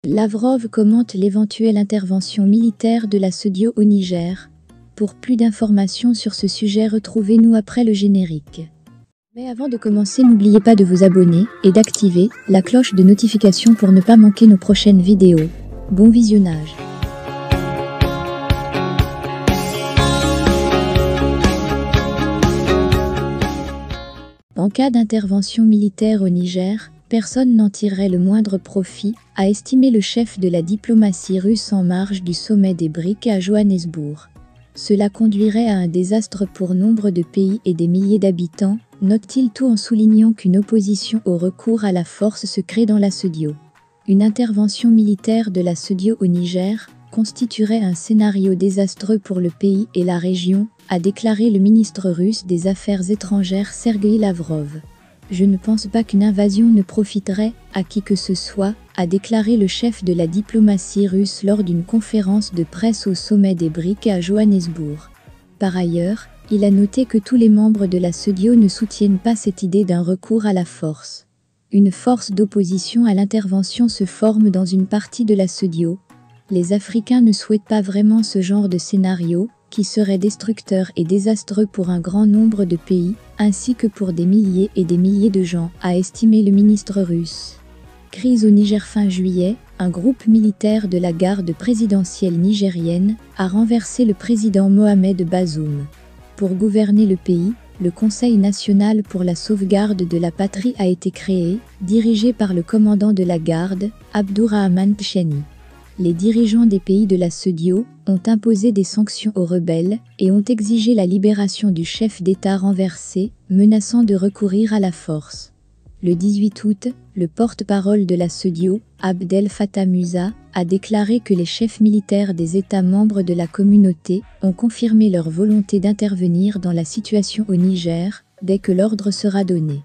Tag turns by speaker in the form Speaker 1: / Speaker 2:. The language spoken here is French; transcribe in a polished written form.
Speaker 1: Lavrov commente l'éventuelle intervention militaire de la SEDEAO au Niger. Pour plus d'informations sur ce sujet, retrouvez-nous après le générique. Mais avant de commencer, n'oubliez pas de vous abonner et d'activer la cloche de notification pour ne pas manquer nos prochaines vidéos. Bon visionnage. En cas d'intervention militaire au Niger, personne n'en tirerait le moindre profit, a estimé le chef de la diplomatie russe en marge du sommet des BRICS à Johannesburg. Cela conduirait à un désastre pour nombre de pays et des milliers d'habitants, note-t-il, tout en soulignant qu'une opposition au recours à la force se crée dans la SEDEAO. Une intervention militaire de la SEDEAO au Niger constituerait un scénario désastreux pour le pays et la région, a déclaré le ministre russe des Affaires étrangères Sergueï Lavrov. Je ne pense pas qu'une invasion ne profiterait à qui que ce soit, a déclaré le chef de la diplomatie russe lors d'une conférence de presse au sommet des BRICS à Johannesburg. Par ailleurs, il a noté que tous les membres de la SEDEAO ne soutiennent pas cette idée d'un recours à la force. Une force d'opposition à l'intervention se forme dans une partie de la SEDEAO. Les Africains ne souhaitent pas vraiment ce genre de scénario, qui serait destructeur et désastreux pour un grand nombre de pays, ainsi que pour des milliers et des milliers de gens, a estimé le ministre russe. Crise au Niger. Fin juillet, un groupe militaire de la garde présidentielle nigérienne a renversé le président Mohamed Bazoum. Pour gouverner le pays, le Conseil national pour la sauvegarde de la patrie a été créé, dirigé par le commandant de la garde, Abdourahmane Tchani. Les dirigeants des pays de la SEDEAO ont imposé des sanctions aux rebelles et ont exigé la libération du chef d'État renversé, menaçant de recourir à la force. Le 18 août, le porte-parole de la SEDEAO, Abdel Fattah Musa, a déclaré que les chefs militaires des États membres de la communauté ont confirmé leur volonté d'intervenir dans la situation au Niger, dès que l'ordre sera donné.